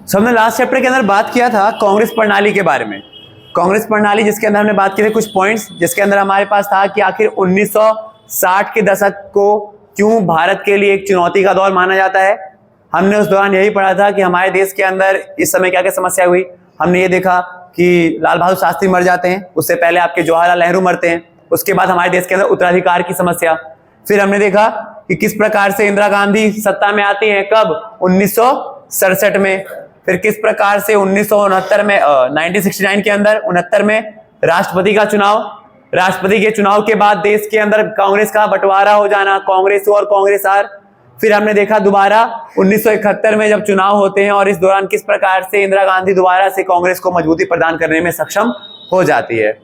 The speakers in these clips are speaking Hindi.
हमने लास्ट चैप्टर के अंदर बात किया था कांग्रेस प्रणाली के बारे में। कांग्रेस प्रणाली जिसके अंदर हमने बात की थी कुछ पॉइंट्स, जिसके अंदर हमारे पास था कि आखिर 1960 के दशक को क्यों भारत के लिए एक चुनौती का दौर माना जाता है। हमने उस दौरान यही पढ़ा था कि हमारे देश के अंदर इस समय क्या क्या समस्या हुई। हमने ये देखा कि लाल बहादुर शास्त्री मर जाते हैं, उससे पहले आपके जवाहरलाल नेहरू मरते हैं, उसके बाद हमारे देश के अंदर उत्तराधिकार की समस्या। फिर हमने देखा कि किस प्रकार से इंदिरा गांधी सत्ता में आती हैं, कब, 1967 में। फिर किस प्रकार से 1969 में 1969 के अंदर 69 में राष्ट्रपति का चुनाव, राष्ट्रपति के चुनाव के बाद देश के अंदर कांग्रेस का बंटवारा हो जाना, कांग्रेस और कांग्रेस आर। फिर हमने देखा दोबारा 1971 में जब चुनाव होते हैं और इस दौरान किस प्रकार से इंदिरा गांधी दोबारा से कांग्रेस को मजबूती प्रदान करने में सक्षम हो जाती है।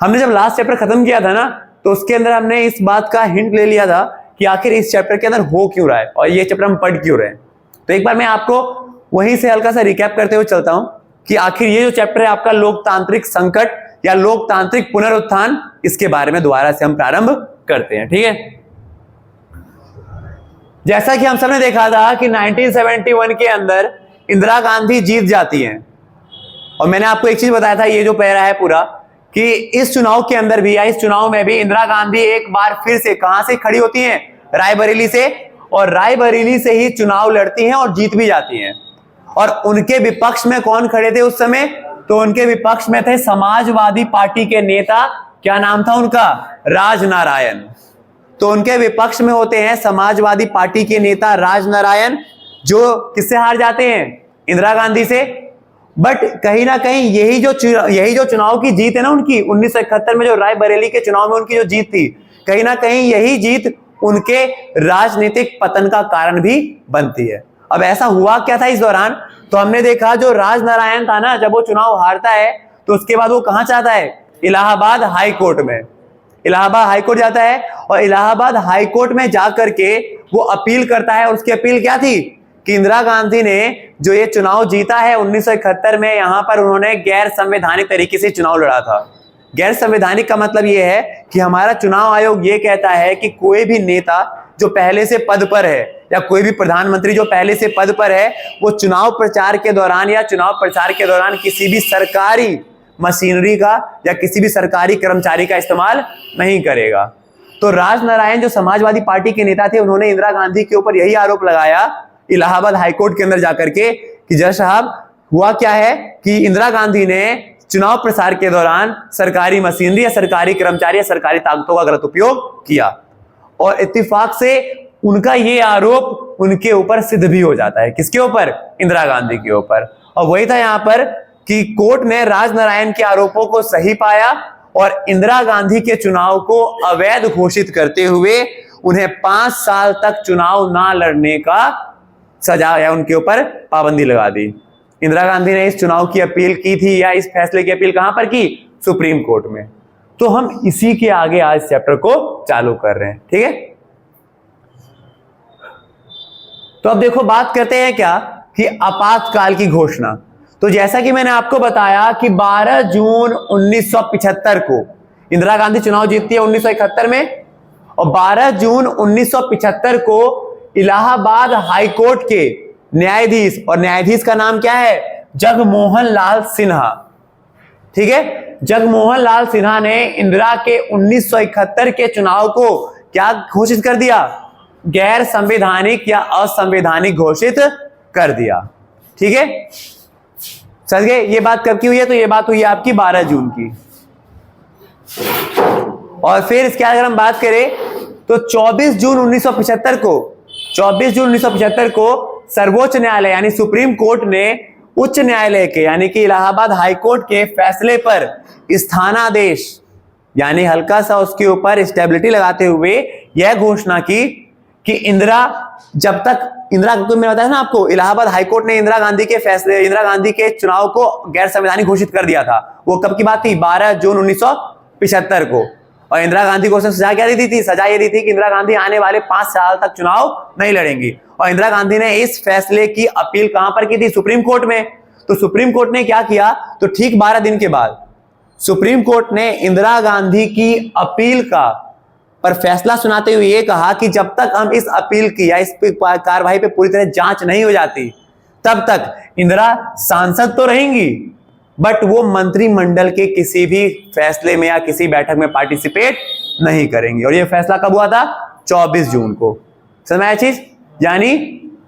हमने जब लास्ट चैप्टर खत्म किया था ना, तो उसके अंदर हमने इस बात का हिंट ले लिया था कि आखिर इस चैप्टर के अंदर हो क्यों रहा है और ये चैप्टर हम पढ़ क्यों रहे हैं। तो एक बार मैं आपको वहीं से हल्का सा रिकैप करते हुए चलता हूं कि आखिर ये जो चैप्टर है आपका लोकतांत्रिक संकट या लोकतांत्रिक पुनरुत्थान, इसके बारे में दोबारा से हम प्रारंभ करते हैं। ठीक है, जैसा कि हम सबने देखा था कि 1971 के अंदर इंदिरा गांधी जीत जाती हैं और मैंने आपको एक चीज बताया था, ये जो पैरा है पूरा, कि इस चुनाव के अंदर भी या इस चुनाव में भी इंदिरा गांधी एक बार फिर से कहां से खड़ी होती हैं, रायबरेली से, और रायबरेली से ही चुनाव लड़ती हैं और जीत भी जाती हैं। और उनके विपक्ष में कौन खड़े थे उस समय, तो उनके विपक्ष में थे समाजवादी पार्टी के नेता, क्या नाम था उनका, राजनारायण। तो उनके विपक्ष में होते हैं समाजवादी पार्टी के नेता राजनारायण, जो किससे हार जाते हैं, इंदिरा गांधी से। बट कहीं ना कहीं यही जो चुनाव की जीत है ना उनकी 1971 में, जो रायबरेली के चुनाव में उनकी जो जीत थी, कहीं ना कहीं यही जीत उनके राजनीतिक पतन का कारण भी बनती है। अब ऐसा हुआ क्या था इस दौरान, तो हमने देखा जो राजनारायण था ना, जब वो चुनाव हारता है तो उसके बाद वो कहां जाता है, इलाहाबाद हाई कोर्ट में। इलाहाबाद हाई कोर्ट जाता है और इलाहाबाद हाई कोर्ट में जाकर के वो अपील करता है। और उसकी अपील क्या थी कि इंदिरा गांधी ने जो ये चुनाव जीता है 1971 में, यहां पर उन्होंने गैर संवैधानिक तरीके से चुनाव लड़ा था। गैर संवैधानिक का मतलब ये है कि हमारा चुनाव आयोग ये कहता है कि कोई भी नेता जो पहले से पद पर है या कोई भी प्रधानमंत्री जो पहले से पद पर है, वो चुनाव प्रचार के दौरान या चुनाव प्रचार के दौरान किसी भी सरकारी मशीनरी का या किसी भी सरकारी कर्मचारी का इस्तेमाल नहीं करेगा। तो राजनारायण जो समाजवादी पार्टी के नेता थे, उन्होंने इंदिरा गांधी के ऊपर यही आरोप लगाया इलाहाबाद हाईकोर्ट के अंदर जाकर के कि जज साहब, हुआ क्या है कि इंदिरा गांधी ने चुनाव प्रचार के दौरान सरकारी मशीनरी या सरकारी कर्मचारी या सरकारी ताकतों का गलत उपयोग किया। और इत्तेफाक से उनका ये आरोप उनके ऊपर सिद्ध भी हो जाता है। किसके ऊपर, इंदिरा गांधी के ऊपर। और वही था यहां पर कि कोर्ट ने राजनारायण के आरोपों को सही पाया और इंदिरा गांधी के चुनाव को अवैध घोषित करते हुए उन्हें 5 साल तक चुनाव ना लड़ने का सजा या उनके ऊपर पाबंदी लगा दी। इंदिरा गांधी ने इस चुनाव की अपील की थी या इस फैसले की अपील कहां पर की, सुप्रीम कोर्ट में। तो हम इसी के आगे आज चैप्टर को चालू कर रहे हैं। ठीक है, तो अब देखो बात करते हैं क्या कि आपातकाल की घोषणा। तो जैसा कि मैंने आपको बताया कि 12 जून 1975 को इंदिरा गांधी चुनाव जीतती है 1971 में, और 12 जून 1975 को इलाहाबाद हाईकोर्ट के न्यायाधीश, और न्यायाधीश का नाम क्या है, जगमोहन लाल सिन्हा। ठीक है, जगमोहन लाल सिन्हा ने इंदिरा के 1971 के चुनाव को क्या घोषित कर दिया, गैर संवैधानिक या असंवैधानिक घोषित कर दिया। ठीक है, समझ गए। ये बात कब की हुई है, तो ये बात हुई है आपकी 12 जून की। और फिर इसके अगर हम बात करें तो 24 जून 1975 को सर्वोच्च न्यायालय यानी सुप्रीम कोर्ट ने उच्च न्यायालय के यानी कि इलाहाबाद हाईकोर्ट के फैसले पर स्थानादेश यानी हल्का सा उसके ऊपर स्टेबिलिटी लगाते हुए यह घोषणा की कि इंदिरा को मैंने बताया ना आपको, इलाहाबाद हाईकोर्ट ने इंदिरा गांधी के चुनाव को गैर संवैधानिक घोषित कर दिया था। वो कब की बात थी, 12 जून 1975 को। और इंदिरा गांधी को सजा क्या दी थी, सजा ये दी थी कि इंदिरा गांधी आने वाले 5 साल तक चुनाव नहीं लड़ेंगी। और इंदिरा गांधी ने इस फैसले की अपील कहां पर की थी, सुप्रीम कोर्ट में। तो सुप्रीम कोर्ट ने क्या किया, तो ठीक 12 दिन के बाद सुप्रीम कोर्ट ने इंदिरा गांधी की अपील का पर फैसला सुनाते हुए यह कहा कि जब तक हम इस अपील की या इस कार्रवाई पे पूरी तरह जांच नहीं हो जाती, तब तक इंदिरा सांसद तो रहेंगी, बट वो मंत्रिमंडल के किसी भी फैसले में या किसी बैठक में पार्टिसिपेट नहीं करेंगी। और ये फैसला कब हुआ था? 24 जून को। समझ में आया चीज? यानी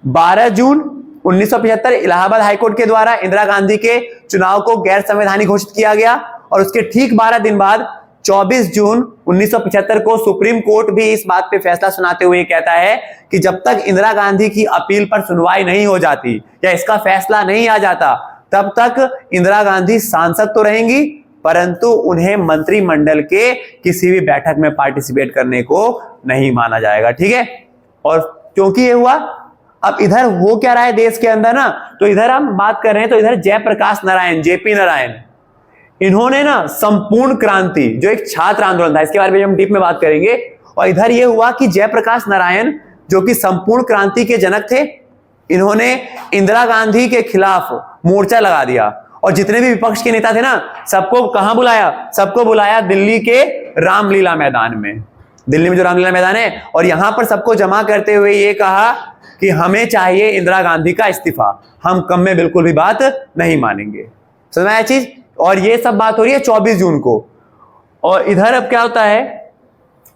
12 जून 1975 इलाहाबाद हाईकोर्ट के द्वारा इंदिरा गांधी के चुनाव को गैर संवैधानिक घोषित किया गया, और उसके ठीक 12 दिन बाद 24 जून 1975 को सुप्रीम कोर्ट भी इस बात पे फैसला सुनाते हुए कहता है कि जब तक इंदिरा गांधी की अपील पर सुनवाई नहीं हो जाती या इसका फैसला नहीं आ जाता, तब तक इंदिरा गांधी सांसद तो रहेंगी, परंतु उन्हें मंत्रिमंडल के किसी भी बैठक में पार्टिसिपेट करने को नहीं माना जाएगा। ठीक है? और क्योंकि ये हुआ, अब इधर हो क्या रहा है देश के अंदर ना, तो इधर हम बात कर रहे हैं, तो इधर जयप्रकाश नारायण, जेपी नारायण, इन्होंने ना संपूर्ण क्रांति, जो एक छात्र आंदोलन था, इसके बारे में हम डीप में बात करेंगे। और इधर यह हुआ कि जयप्रकाश नारायण, जो कि संपूर्ण क्रांति के जनक थे, इन्होंने इंदिरा गांधी के खिलाफ मोर्चा लगा दिया, और जितने भी विपक्ष के नेता थे ना, सबको कहां बुलाया? सबको बुलाया दिल्ली के रामलीला मैदान में, दिल्ली में जो रामलीला मैदान है, और यहां पर सबको जमा करते हुए ये कहा कि हमें चाहिए इंदिरा गांधी का इस्तीफा, हम कम में बिल्कुल भी बात नहीं मानेंगे। समझ में आया चीज? और ये सब बात हो रही है 24 जून को। और इधर अब क्या होता है,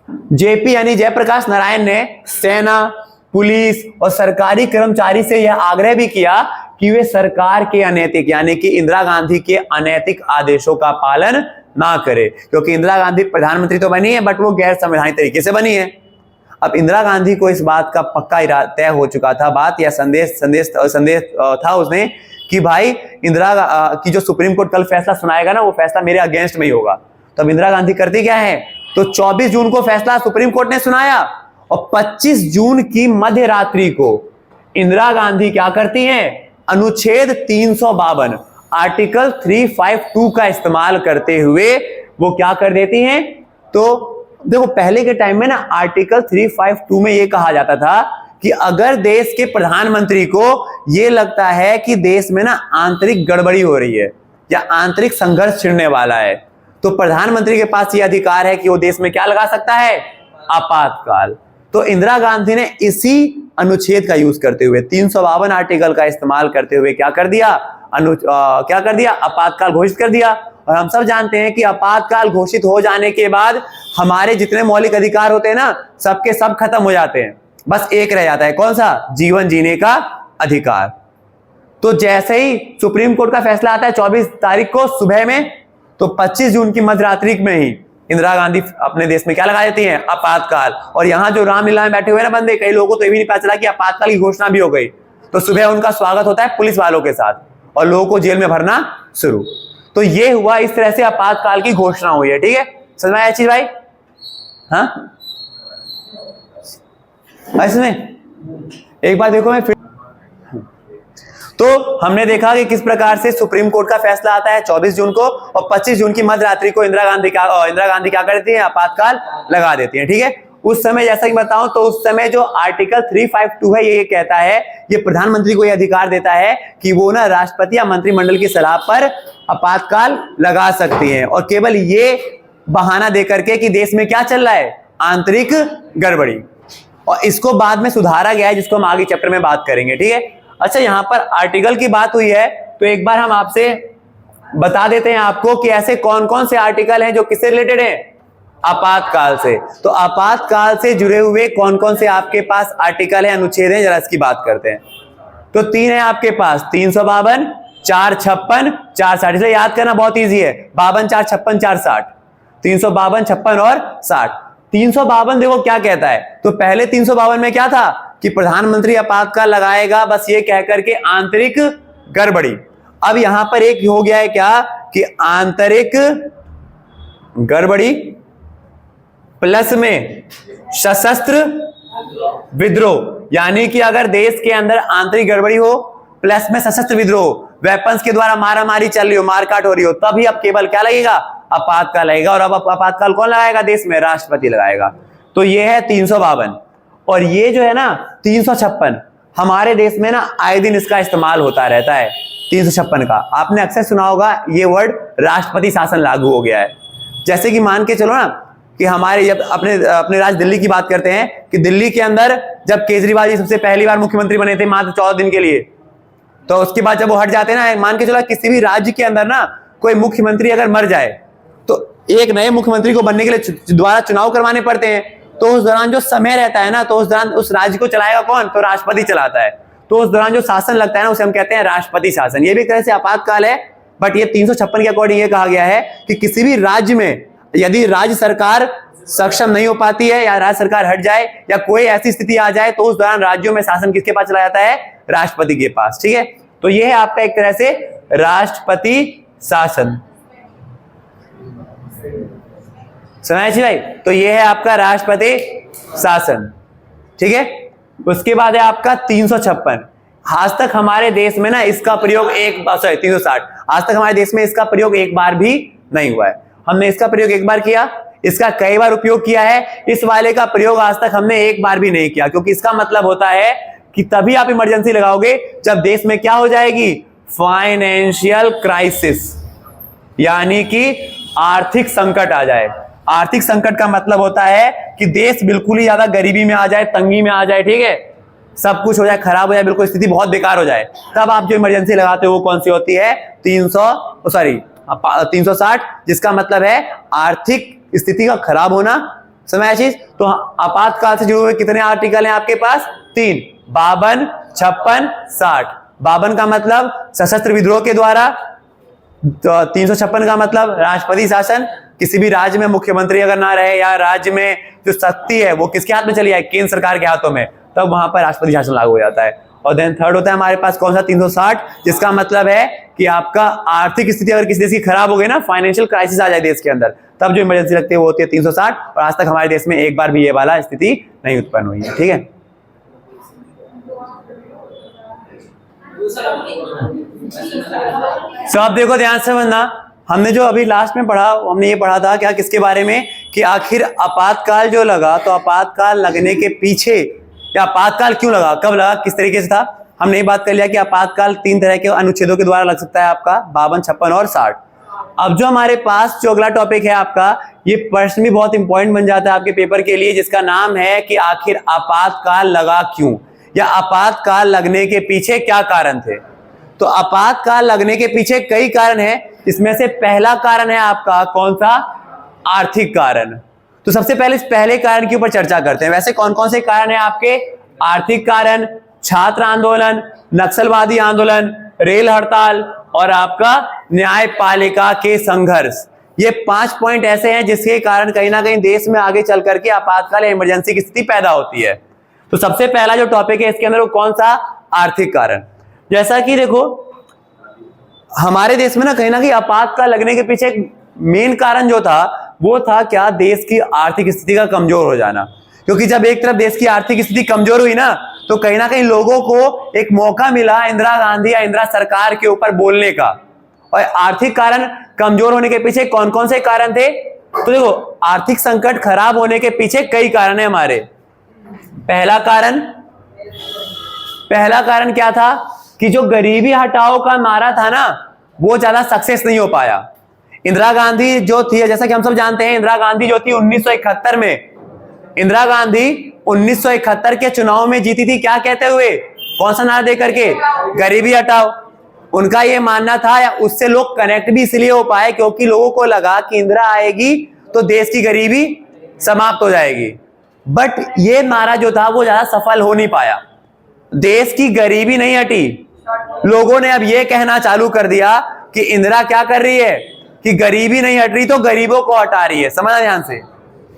जेपी यानी जयप्रकाश नारायण ने सेना, पुलिस और सरकारी कर्मचारी से यह आग्रह भी किया कि वे सरकार के अनैतिक यानी कि इंदिरा गांधी के अनैतिक आदेशों का पालन ना करे, क्योंकि इंदिरा गांधी प्रधानमंत्री तो बनी है, बट वो गैर संवैधानिक तरीके से बनी है। अब इंदिरा गांधी को इस बात का पक्का तय हो चुका था, बात या संदेश था उसने कि भाई इंदिरा की जो सुप्रीम कोर्ट कल फैसला सुनाएगा ना, वो फैसला मेरे अगेंस्ट में ही होगा। तो अब इंदिरा गांधी करती क्या है, तो 24 जून को फैसला सुप्रीम कोर्ट ने सुनाया, और 25 जून की मध्य रात्रि को इंदिरा गांधी क्या करती हैं, अनुच्छेद 352 आर्टिकल 352 का इस्तेमाल करते हुए वो क्या कर देती हैं। तो देखो पहले के टाइम में ना आर्टिकल 352 में ये कहा जाता था कि अगर देश के प्रधानमंत्री को यह लगता है कि देश में ना आंतरिक गड़बड़ी हो रही है या आंतरिक संघर्ष छिड़ने वाला है, तो प्रधानमंत्री के पास यह अधिकार है कि वो देश में क्या लगा सकता है, आपातकाल। तो इंदिरा गांधी ने इसी अनुच्छेद का यूज करते हुए 352 आर्टिकल का इस्तेमाल करते हुए क्या कर दिया, आपातकाल घोषित कर दिया। और हम सब जानते हैं कि आपातकाल घोषित हो जाने के बाद हमारे जितने मौलिक अधिकार होते हैं ना, सबके सब खत्म हो जाते हैं, बस एक रह जाता है, कौन सा, जीवन जीने का अधिकार। तो जैसे ही सुप्रीम कोर्ट का फैसला आता है 24 तारीख को सुबह में, तो 25 जून की मध्यरात्रि में ही इंदिरा गांधी अपने देश में क्या लगा देती हैं, आपातकाल। और यहां जो रामलीला में बैठे हुए ना बंदे, कई लोगों को तो ये भी नहीं पता चला कि आपातकाल की घोषणा भी हो गई। तो सुबह उनका स्वागत होता है पुलिस वालों के साथ, और लोगों को जेल में भरना शुरू। तो ये हुआ, इस तरह से आपातकाल की घोषणा हुई है। ठीक है, समझ में आया चीज भाई? हाँ, इसमें एक बार देखो, मैं फिर तो हमने देखा कि किस प्रकार से सुप्रीम कोर्ट का फैसला आता है 24 जून को, और 25 जून की मध्यरात्रि को इंदिरा गांधी क्या करती है, आपातकाल लगा देती है। ठीक है, उस समय जैसा कि बताऊं तो उस समय जो आर्टिकल 352 है ये कहता है, ये प्रधानमंत्री को यह अधिकार देता है कि वो ना राष्ट्रपति या मंत्रिमंडल की सलाह पर आपातकाल लगा सकती है, और केवल ये बहाना देकर के कि देश में क्या चल रहा है, आंतरिक गड़बड़ी। और इसको बाद में सुधारा गया है, जिसको हम आगे चैप्टर में बात करेंगे। ठीक है, अच्छा यहाँ पर आर्टिकल की बात हुई है, तो एक बार हम आपसे बता देते हैं आपको कि ऐसे कौन कौन से आर्टिकल हैं जो किससे रिलेटेड हैं, आपातकाल से। तो आपातकाल से जुड़े हुए कौन कौन से आपके पास आर्टिकल है, अनुच्छेद है, जरा इसकी बात करते हैं। तो 3 है आपके पास, 352, 456, 460। इसलिए याद करना बहुत ईजी है, 52, 456, 460, 352, 56 और 60। 352 देखो क्या कहता है, तो पहले 352 में क्या था कि प्रधानमंत्री आपातकाल लगाएगा, बस ये कहकर के आंतरिक गड़बड़ी। अब यहां पर एक हो गया है क्या कि आंतरिक गड़बड़ी प्लस में सशस्त्र विद्रोह, यानी कि अगर देश के अंदर आंतरिक गड़बड़ी हो प्लस में सशस्त्र विद्रोह, वेपन्स के द्वारा मारामारी चल रही हो, मारकाट हो रही हो, तभी अब केवल क्या लगेगा, आपातकाल लगेगा। और अब आपातकाल कौन लगाएगा देश में, राष्ट्रपति लगाएगा। तो ये है 352। और ये जो है ना 356, हमारे देश में ना आए दिन इसका इस्तेमाल होता रहता है। 356 का आपने अक्सर सुना होगा ये वर्ड, राष्ट्रपति शासन लागू हो गया है। जैसे कि मान के चलो ना कि हमारे जब अपने राज्य दिल्ली की बात करते हैं कि दिल्ली के अंदर जब केजरीवाल जी सबसे पहली बार मुख्यमंत्री बने थे मात्र 14 दिन के लिए, तो उसके बाद जब वो हट जाते हैं ना, मान के चलो किसी भी राज्य के अंदर ना कोई मुख्यमंत्री अगर मर जाए तो एक नए मुख्यमंत्री को बनने के लिए दोबारा चुनाव करवाने पड़ते हैं। तो उस दौरान जो समय रहता है ना, तो उस दौरान उस राज्य को चलाएगा कौन? तो राष्ट्रपति चलाता है। तो उस दौरान जो शासन लगता है ना, उसे हम कहते हैं राष्ट्रपति शासन। ये भी एक तरह से आपातकाल है, बट ये 356 के अकॉर्डिंग ये कहा गया है कि किसी भी राज्य में यदि राज्य सरकार सक्षम नहीं हो पाती है या राज्य सरकार हट जाए या कोई ऐसी स्थिति आ जाए, तो उस दौरान राज्यों में शासन किसके पास चला जाता है? राष्ट्रपति के पास। ठीक है, तो ये है आपका एक तरह से राष्ट्रपति शासन। समझ भाई? तो ये है आपका राष्ट्रपति शासन। ठीक है, उसके बाद है आपका 356। आज तक हमारे देश में ना इसका प्रयोग 360, आज तक हमारे देश में इसका प्रयोग एक बार भी नहीं हुआ है। हमने इसका प्रयोग एक बार किया, इसका कई बार उपयोग किया है, इस वाले का प्रयोग आज तक हमने एक बार भी नहीं किया, क्योंकि इसका मतलब होता है कि तभी आप इमरजेंसी लगाओगे जब देश में क्या हो जाएगी? फाइनेंशियल क्राइसिस, यानी कि आर्थिक संकट आ जाए। आर्थिक संकट का मतलब होता है कि देश बिल्कुल ही ज्यादा गरीबी में आ जाए, तंगी में आ जाए। ठीक है, सब कुछ हो जाए, खराब हो जाए, बिल्कुल स्थिति बहुत बेकार हो जाए, तब आप जो इमरजेंसी लगाते हो वो कौन सी होती है? 360, जिसका मतलब है आर्थिक स्थिति का खराब होना। समय चीज। तो आपातकाल से जुड़े हुए कितने आर्टिकल हैं आपके पास? 3, 52, 56, 60। 52 का मतलब सशस्त्र विद्रोह के द्वारा, तो 356 का मतलब राष्ट्रपति शासन। किसी भी राज्य में मुख्यमंत्री अगर ना रहे या राज्य में जो शक्ति है वो किसके हाथ में चली जाए? केंद्र सरकार के हाथों में, तब वहां पर राष्ट्रपति शासन लागू हो जाता है। और देन थर्ड होता है हमारे पास कौन सा? 360, जिसका मतलब है कि आपका आर्थिक स्थिति अगर किसी देश की खराब हो गई ना, फाइनेंशियल क्राइसिस आ जाए देश के अंदर, तब जो इमरजेंसी लगती है वो होती है 360। और आज तक हमारे देश में एक बार भी ये वाला स्थिति नहीं उत्पन्न हुई है। ठीक है, तो आप देखो ध्यान से समझना, हमने जो अभी लास्ट में पढ़ा, हमने ये पढ़ा था क्या? किसके बारे में? कि आखिर आपातकाल जो लगा, तो आपातकाल लगने के पीछे, या आपातकाल क्यों लगा, कब लगा, किस तरीके से था, हमने ये बात कर लिया कि आपातकाल 3 तरह के अनुच्छेदों के द्वारा लग सकता है आपका, 52, 56 और 60। अब जो हमारे पास जो अगला टॉपिक है आपका, ये प्रश्न भी बहुत इंपॉर्टेंट बन जाता है आपके पेपर के लिए, जिसका नाम है कि आखिर आपातकाल लगा क्यों, या आपातकाल लगने के पीछे क्या कारण थे। तो आपातकाल लगने के पीछे कई कारण हैं, इसमें से पहला कारण है आपका कौन सा? आर्थिक कारण। तो सबसे पहले इस पहले कारण के ऊपर चर्चा करते हैं। वैसे कौन कौन से कारण हैं आपके? आर्थिक कारण, छात्र आंदोलन, नक्सलवादी आंदोलन, रेल हड़ताल और आपका न्यायपालिका के संघर्ष। ये 5 पॉइंट ऐसे हैं जिसके कारण कहीं ना कहीं देश में आगे चल करके आपातकाल या इमरजेंसी की स्थिति पैदा होती है। तो सबसे पहला जो टॉपिक है इसके अंदर वो कौन सा? आर्थिक कारण। जैसा कि देखो हमारे देश में ना कहीं आपातकाल लगने के पीछे मेन कारण जो था वो था क्या? देश की आर्थिक स्थिति का कमजोर हो जाना। क्योंकि जब एक तरफ देश की आर्थिक स्थिति कमजोर हुई ना, तो कहीं ना कहीं लोगों को एक मौका मिला इंदिरा गांधी या इंदिरा सरकार के ऊपर बोलने का। और आर्थिक कारण कमजोर होने के पीछे कौन कौन से कारण थे? तो देखो आर्थिक संकट खराब होने के पीछे कई कारण है हमारे। पहला कारण क्या था? कि जो गरीबी हटाओ का नारा था ना, वो ज्यादा सक्सेस नहीं हो पाया। इंदिरा गांधी जो थी, जैसा कि हम सब जानते हैं, इंदिरा गांधी जो थी 1971 में, इंदिरा गांधी 1971 के चुनाव में जीती थी। क्या कहते हुए? कौन सा नारा दे करके? गरीबी हटाओ। उनका ये मानना था, या उससे लोग कनेक्ट भी इसलिए हो पाए क्योंकि लोगों को लगा कि इंदिरा आएगी तो देश की गरीबी समाप्त हो जाएगी। बट ये नारा जो था वो ज्यादा सफल हो नहीं पाया। देश की गरीबी नहीं हटी। लोगों ने अब ये कहना चालू कर दिया कि इंदिरा क्या कर रही है कि गरीबी नहीं हट रही तो गरीबों को हटा रही है। समझना ध्यान से।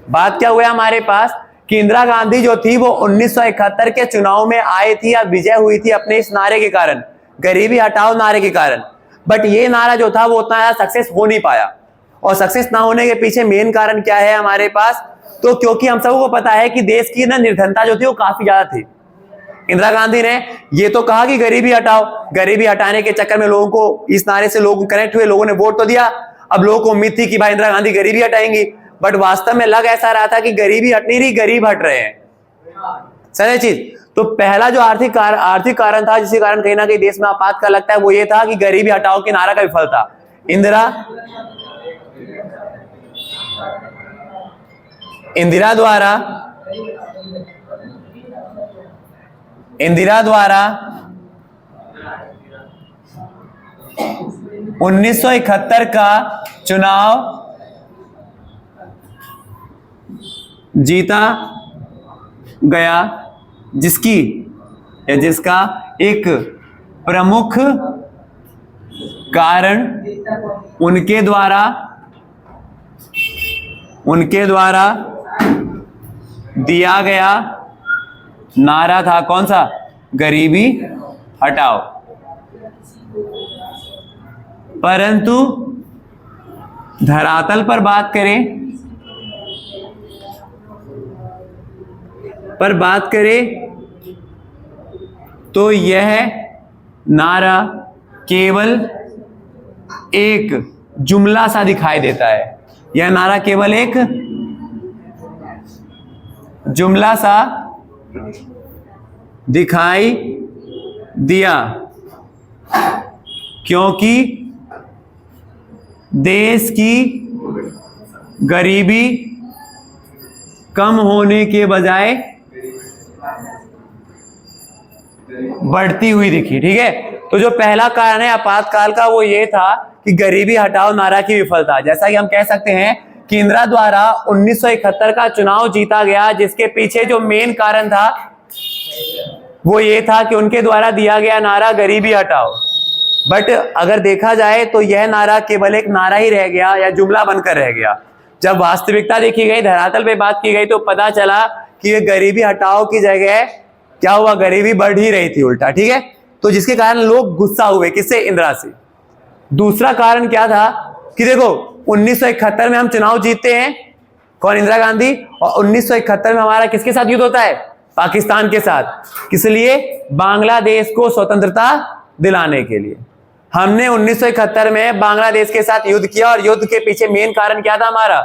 बात क्या हुआ हमारे पास कि इंदिरा गांधी जो थी वो 1971 के चुनाव में आई थी या विजय हुई थी अपने इस नारे के कारण, गरीबी हटाओ नारे के कारण। बट ये नारा जो था वो उतना ज्यादा सक्सेस हो नहीं पाया। और सक्सेस ना होने के पीछे मेन कारण क्या है हमारे पास? तो क्योंकि हम सबको पता है कि देश की ना निर्धनता जो थी वो काफी ज्यादा थी। इंदिरा गांधी ने ये तो कहा कि गरीबी हटाओ, गरीबी हटाने के चक्कर में लोगों को इस नारे से लोग कनेक्ट हुए, लोगों ने वोट तो दिया। अब लोगों को उम्मीद थी कि भाई इंदिरा गांधी गरीबी हटाएंगी, बट वास्तव में लग ऐसा रहा था कि गरीबी हट नहीं रही, गरीब हट रहे हैं। सही चीज। तो पहला जो आर्थिक कारण था जिसके कारण कहीं ना कहीं देश में आपातकाल लगता है वो ये था कि गरीबी हटाओ के नारा का विफल था। इंदिरा द्वारा 1971 का चुनाव जीता गया, जिसका एक प्रमुख कारण उनके द्वारा दिया गया नारा था। कौन सा? गरीबी हटाओ। परंतु धरातल पर बात करें तो यह नारा केवल एक जुमला सा दिखाई देता है। यह नारा केवल एक जुमला सा दिखाई दिया, क्योंकि देश की गरीबी कम होने के बजाय बढ़ती हुई दिखी। ठीक है, तो जो पहला कारण है आपातकाल का वो ये था कि गरीबी हटाओ नारा की विफलता। जैसा कि हम कह सकते हैं कि इंदिरा द्वारा 1971 का चुनाव जीता गया, जिसके पीछे जो मेन कारण था वो ये था कि उनके द्वारा दिया गया नारा गरीबी हटाओ। बट अगर देखा जाए तो यह नारा केवल एक नारा ही रह गया या जुमला बनकर रह गया। जब वास्तविकता देखी गई, धरातल पे बात की गई, तो पता चला कि ये गरीबी हटाओ की जगह क्या हुआ, गरीबी बढ़ ही रही थी उल्टा। ठीक है, तो जिसके कारण लोग गुस्सा हुए, किससे? इंदिरा से। दूसरा कारण क्या था कि देखो 1971 में हम चुनाव जीतते हैं, कौन? इंदिरा गांधी। और 1971 में हमारा किसके साथ युद्ध होता है? पाकिस्तान के साथ। किस लिए? बांग्लादेश को स्वतंत्रता दिलाने के लिए। हमने 1971 में बांग्लादेश के साथ युद्ध किया, और युद्ध के पीछे मेन कारण क्या था हमारा?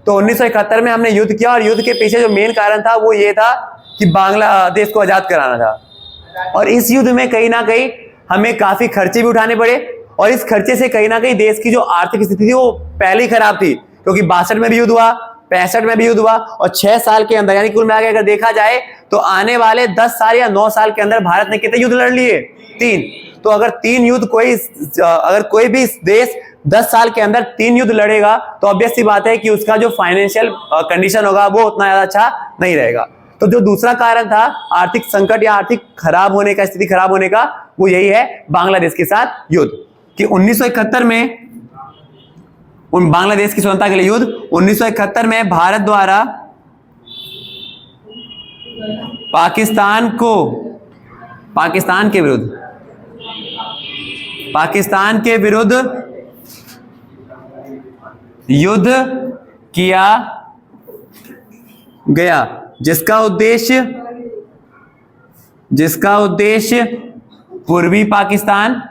तो 1971 में हमने युद्ध किया, और युद्ध के पीछे जो मेन कारण था वो ये था कि बांग्लादेश को आजाद कराना था। और इस युद्ध में कहीं ना कहीं हमें काफी खर्चे भी उठाने पड़े, और इस खर्चे से कहीं ना कहीं देश की जो आर्थिक स्थिति थी वो पहले ही खराब थी, क्योंकि 62 में भी युद्ध हुआ, 65 में भी युद्ध हुआ, और 6 साल के अंदर, यानी कुल मिला के अगर देखा जाए तो आने वाले 10 साल या 9 साल के अंदर भारत ने कितने युद्ध लड़ लिए? 3। तो अगर 3 युद्ध अगर कोई भी देश 10 साल के अंदर 3 युद्ध लड़ेगा तो ऑब्वियस सी बात है कि उसका जो फाइनेंशियल कंडीशन होगा वो उतना ज्यादा अच्छा नहीं रहेगा। तो जो दूसरा कारण था आर्थिक संकट या आर्थिक खराब होने का, स्थिति खराब होने का, वो यही है बांग्लादेश के साथ युद्ध। कि 1971 में बांग्लादेश की स्वतंत्रता के लिए युद्ध, 1971 में भारत द्वारा पाकिस्तान के विरुद्ध युद्ध किया गया, जिसका उद्देश्य पूर्वी पाकिस्तान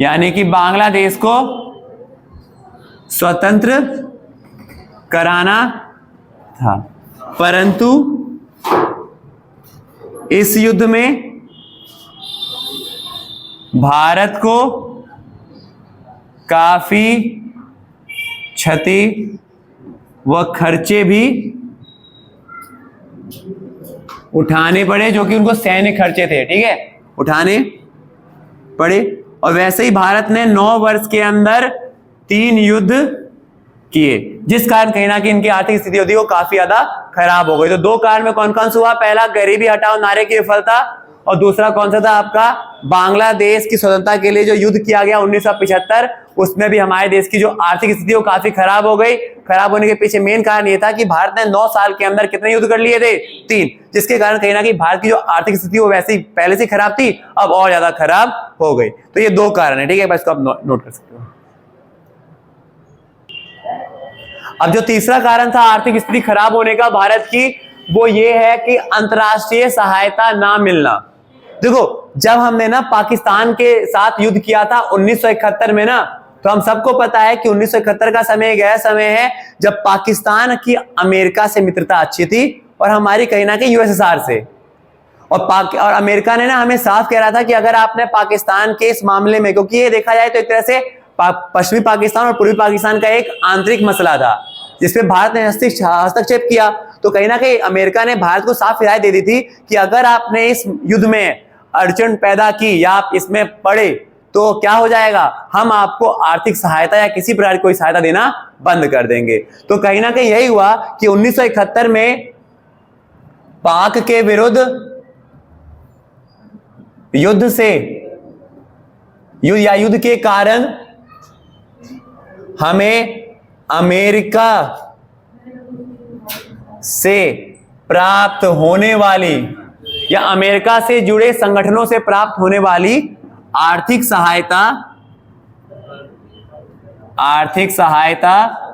यानी कि बांग्लादेश को स्वतंत्र कराना था। परंतु इस युद्ध में भारत को काफी क्षति व खर्चे भी उठाने पड़े, जो कि उनको सैन्य खर्चे थे। ठीक है, उठाने पड़े। और वैसे ही भारत ने 9 वर्ष के अंदर 3 युद्ध किए, जिस कारण कहीं ना कहीं इनकी आर्थिक स्थिति होती है वो काफी ज्यादा खराब हो गई। तो 2 कारण में कौन कौन सा हुआ? पहला गरीबी हटाओ नारे की विफलता, और दूसरा कौन सा था आपका? बांग्लादेश की स्वतंत्रता के लिए जो युद्ध किया गया 1975, उसमें भी हमारे देश की जो आर्थिक स्थिति वो काफी खराब हो गई। खराब होने के पीछे मेन कारण ये था कि भारत ने 9 साल के अंदर कितने युद्ध कर लिए थे? 3, जिसके कारण कहीं ना कहीं भारत की जो आर्थिक स्थिति वो वैसे ही पहले से खराब थी, अब और ज्यादा खराब हो गई। तो ये 2 कारण है। ठीक है, बस इसको आप नोट कर सकते हो। अब जो तीसरा कारण था आर्थिक स्थिति खराब होने का भारत की, वो ये है कि अंतर्राष्ट्रीय सहायता ना मिलना। देखो, जब हमने ना पाकिस्तान के साथ युद्ध किया था 1971 में ना, तो हम सबको पता है कि 1971 का समय एक ऐसा समय है जब पाकिस्तान की अमेरिका से मित्रता अच्छी थी और हमारी कहीं ना कहीं यूएसएसआर से। और अमेरिका ने ना हमें साफ कह रहा था कि अगर आपने पाकिस्तान के इस मामले में, क्योंकि ये देखा जाए तो एक तरह से पश्चिमी पाकिस्तान और पूर्वी पाकिस्तान का एक आंतरिक मसला था जिसपे भारत ने हस्तक्षेप किया, तो कहीं ना कहीं अमेरिका ने भारत को साफ हिदायत दे दी थी कि अगर आपने इस युद्ध में अड़चन पैदा की या आप इसमें पड़े तो क्या हो जाएगा, हम आपको आर्थिक सहायता या किसी प्रकार की कोई सहायता देना बंद कर देंगे। तो कहीं ना कहीं यही हुआ कि 1971 में पाक के विरुद्ध युद्ध के कारण हमें अमेरिका से प्राप्त होने वाली या अमेरिका से जुड़े संगठनों से प्राप्त होने वाली आर्थिक सहायता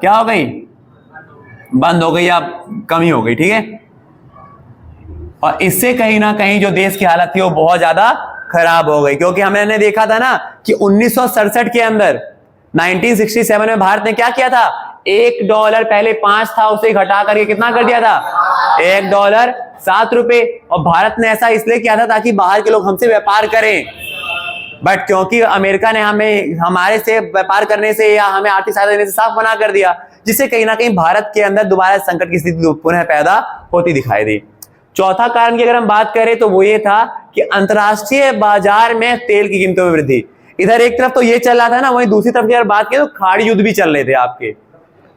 क्या हो गई, बंद हो गई या कमी हो गई। ठीक है, और इससे कहीं ना कहीं जो देश की हालत थी वो बहुत ज्यादा खराब हो गई, क्योंकि हमने देखा था ना कि 1967 के अंदर 1967 में भारत ने क्या किया था, $1 पहले 5 था, उसे घटा करके कितना कर दिया था, $1 7 रुपए। और भारत ने ऐसा इसलिए किया था ताकि बाहर के लोग हमसे व्यापार करें, बट क्योंकि अमेरिका ने हमें हमारे से व्यापार करने से या हमें आर्थिक सहायता देने से साफ मना कर दिया, जिससे कहीं ना कहीं भारत के अंदर दोबारा संकट की स्थिति पुनः पैदा होती दिखाई दी। चौथा कारण की अगर हम बात करें तो वो ये था कि अंतरराष्ट्रीय बाजार में तेल की कीमतों में वृद्धि। इधर एक तरफ तो ये चल रहा था ना, वहीं दूसरी तरफ की अगर बात करें तो खाड़ी युद्ध भी चल रहे थे आपके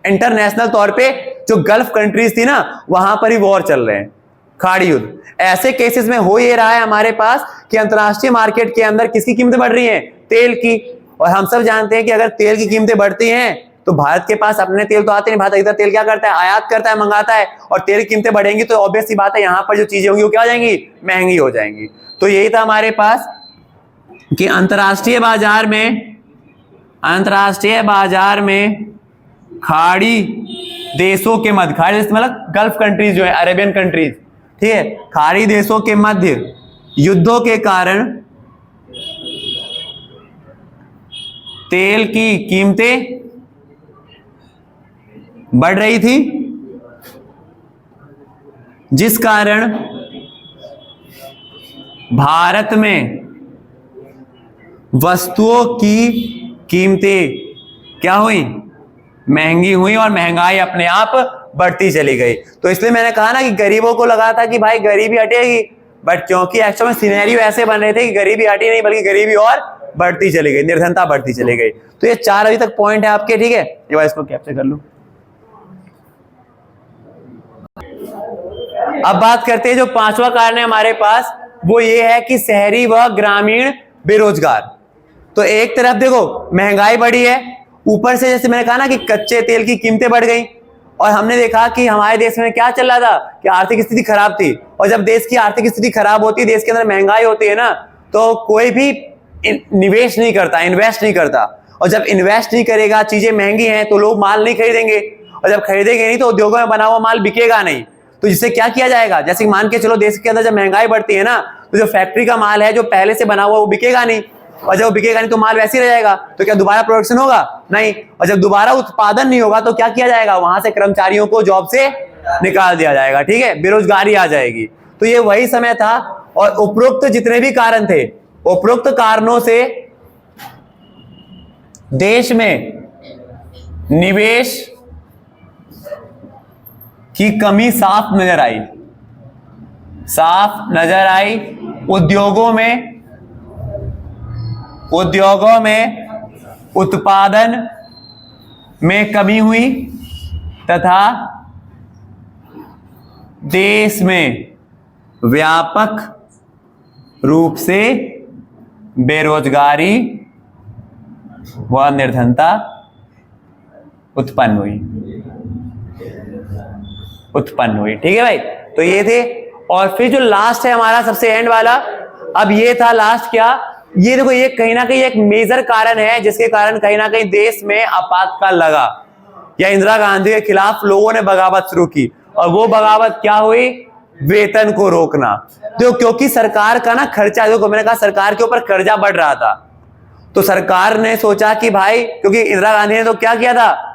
इंटरनेशनल तौर पे, जो गल्फ कंट्रीज थी ना वहां पर ही वॉर चल रहे हैं, खाड़ी युद्ध। ऐसे केसेस में हो ये रहा है हमारे पास कि अंतरराष्ट्रीय मार्केट के अंदर किसकी कीमतें बढ़ रही हैं, तेल की। और हम सब जानते हैं कि अगर तेल की कीमतें बढ़ती हैं तो भारत के पास अपने तेल तो आते नहीं, भारत इधर तेल क्या करता है, आयात करता है, मंगाता है, और तेल की कीमतें बढ़ेंगी तो ऑब्वियस सी बात है यहाँ पर जो चीजें होंगी वो क्या हो जाएंगी, महंगी हो जाएंगी। तो यही था हमारे पास कि अंतरराष्ट्रीय बाजार में खाड़ी देशों के मध्य, खाड़ी देश मतलब गल्फ कंट्रीज जो है, अरेबियन कंट्रीज, ठीक है, खाड़ी देशों के मध्य युद्धों के कारण तेल की कीमतें बढ़ रही थी, जिस कारण भारत में वस्तुओं की कीमतें क्या हुई, महंगी हुई, और महंगाई अपने आप बढ़ती चली गई। तो इसलिए मैंने कहा ना कि गरीबों को लगा था कि भाई गरीबी हटेगी, बट क्योंकि एक्चुअल में सिनेरियो ऐसे बन रहे थे कि गरीबी हटी नहीं बल्कि गरीबी और बढ़ती चली गई, निर्धनता बढ़ती चली गई। तो ये 4 अभी तक पॉइंट है आपके, ठीक है, एक बार इसको कैप्चर कर लो। अब बात करते हैं जो 5वां कारण है हमारे पास, वो ये है कि शहरी व ग्रामीण बेरोजगार। तो एक तरफ देखो महंगाई बढ़ी है, ऊपर से जैसे मैंने कहा ना कि कच्चे तेल की कीमतें बढ़ गई, और हमने देखा कि हमारे देश में क्या चल रहा था कि आर्थिक स्थिति खराब थी, और जब देश की आर्थिक स्थिति खराब होती है, देश के अंदर महंगाई होती है ना, तो कोई भी निवेश नहीं करता, इन्वेस्ट नहीं करता, और जब इन्वेस्ट नहीं करेगा, चीजें महंगी हैं तो लोग माल नहीं खरीदेंगे, और जब खरीदेंगे नहीं तो उद्योगों में बना हुआ माल बिकेगा नहीं। तो जिससे क्या किया जाएगा, जैसे मान के चलो देश के अंदर जब महंगाई बढ़ती है ना, तो जो फैक्ट्री का माल है जो पहले से बना हुआ वो बिकेगा नहीं, और जब बिकेगा नहीं तो माल वैसे ही रह जाएगा, तो क्या दोबारा प्रोडक्शन होगा, नहीं, और जब दोबारा उत्पादन नहीं होगा तो क्या किया जाएगा, वहां से कर्मचारियों को जॉब से निकाल दिया जाएगा, ठीक है, बेरोजगारी आ जाएगी। तो ये वही समय था, और उपरोक्त जितने भी कारण थे, उपरोक्त कारणों से देश में निवेश की कमी साफ नजर आई, उद्योगों में उत्पादन में कमी हुई, तथा देश में व्यापक रूप से बेरोजगारी व निर्धनता उत्पन्न हुई, ठीक है भाई। तो ये थे, और फिर जो लास्ट है हमारा सबसे एंड वाला, अब ये था लास्ट क्या, ये देखो, ये कहीं ना कहीं एक मेजर कारण है जिसके कारण कहीं ना कहीं देश में आपातकाल लगा, या इंदिरा गांधी के खिलाफ लोगों ने बगावत शुरू की, और वो बगावत क्या हुई, वेतन को रोकना। तो क्योंकि सरकार का ना खर्चा, देखो मैंने कहा सरकार के ऊपर कर्जा बढ़ रहा था, तो सरकार ने सोचा कि भाई, क्योंकि इंदिरा गांधी ने तो क्या किया था,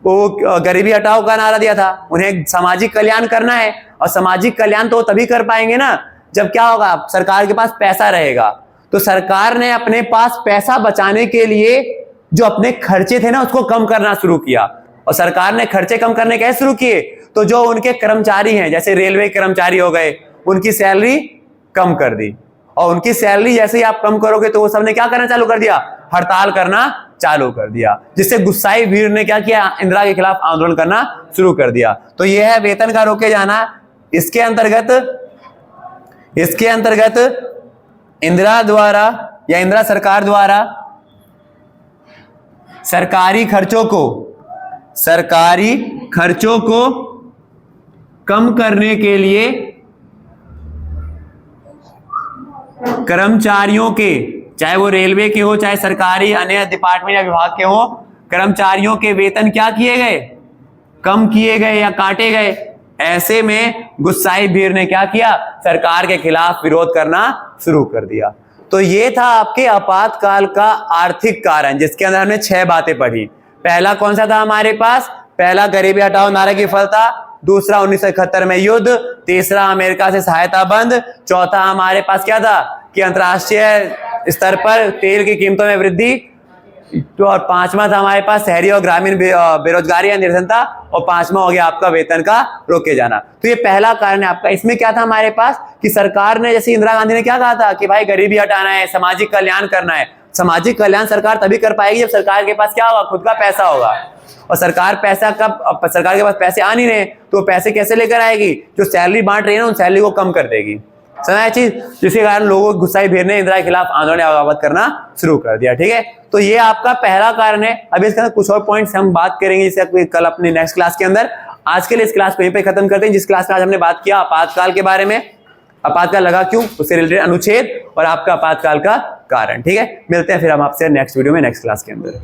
वो गरीबी हटाओ का नारा दिया था, उन्हें सामाजिक कल्याण करना है, और सामाजिक कल्याण तो तभी कर पाएंगे ना जब क्या होगा, सरकार के पास पैसा रहेगा। तो सरकार ने अपने पास पैसा बचाने के लिए जो अपने खर्चे थे ना उसको कम करना शुरू किया, और सरकार ने खर्चे कम करने कैसे शुरू किए, तो जो उनके कर्मचारी हैं, जैसे रेलवे कर्मचारी हो गए, उनकी सैलरी कम कर दी, और उनकी सैलरी जैसे ही आप कम करोगे तो वो सबने क्या करना चालू कर दिया, हड़ताल करना चालू कर दिया, जिससे गुस्साई भीड़ ने क्या किया, इंदिरा के खिलाफ आंदोलन करना शुरू कर दिया। तो यह है वेतन का रोके जाना। इसके अंतर्गत इंदिरा द्वारा या इंदिरा सरकार द्वारा सरकारी खर्चों को कम करने के लिए कर्मचारियों के, चाहे वो रेलवे के हो, चाहे सरकारी अन्य डिपार्टमेंट या विभाग के हो, कर्मचारियों के वेतन क्या किए गए, कम किए गए या काटे गए। ऐसे में गुस्साई भीड़ ने क्या किया, सरकार के खिलाफ विरोध करना शुरू कर दिया। तो ये था आपके आपातकाल का आर्थिक कारण, जिसके अंदर हमने 6 बातें पढ़ी। पहला कौन सा था हमारे पास, पहला गरीबी हटाओ नारे की विफलता, दूसरा 1971 में युद्ध, तीसरा अमेरिका से सहायता बंद, चौथा हमारे पास क्या था कि अंतर्राष्ट्रीय स्तर पर तेल की कीमतों में वृद्धि, तो और पांचवा था हमारे पास शहरी और ग्रामीण बेरोजगारी या निर्धनता, और पांचवा हो गया आपका वेतन का रोके जाना। तो ये पहला कारण है आपका। इसमें क्या था हमारे पास कि सरकार ने, जैसे इंदिरा गांधी ने क्या कहा था कि भाई गरीबी हटाना है, सामाजिक कल्याण करना है। सामाजिक कल्याण सरकार तभी कर पाएगी जब सरकार के पास क्या होगा, खुद का पैसा होगा। और सरकार के पास पैसे आ नहीं रहे तो पैसे कैसे लेकर आएगी, जो सैलरी बांट रही है ना उन सैलरी को कम कर देगी। समझा चीज, जिसके कारण लोगों को गुस्साई भीड़ ने इंदिरा के खिलाफ आंदोलन आगाज करना शुरू कर दिया। ठीक है, तो ये आपका पहला कारण है। अभी इसके अंदर कुछ और पॉइंट्स हम बात करेंगे जिसे कल अपनी नेक्स्ट क्लास के अंदर। आज के लिए इस क्लास को यहीं पे खत्म करते हैं। जिस क्लास में आज हमने बात किया आपातकाल के बारे में, आपातकाल लगा क्यों, उससे रिलेटेड अनुच्छेद और आपका आपातकाल का कारण। ठीक है, मिलते हैं फिर हम आपसे नेक्स्ट वीडियो में, नेक्स्ट क्लास के अंदर।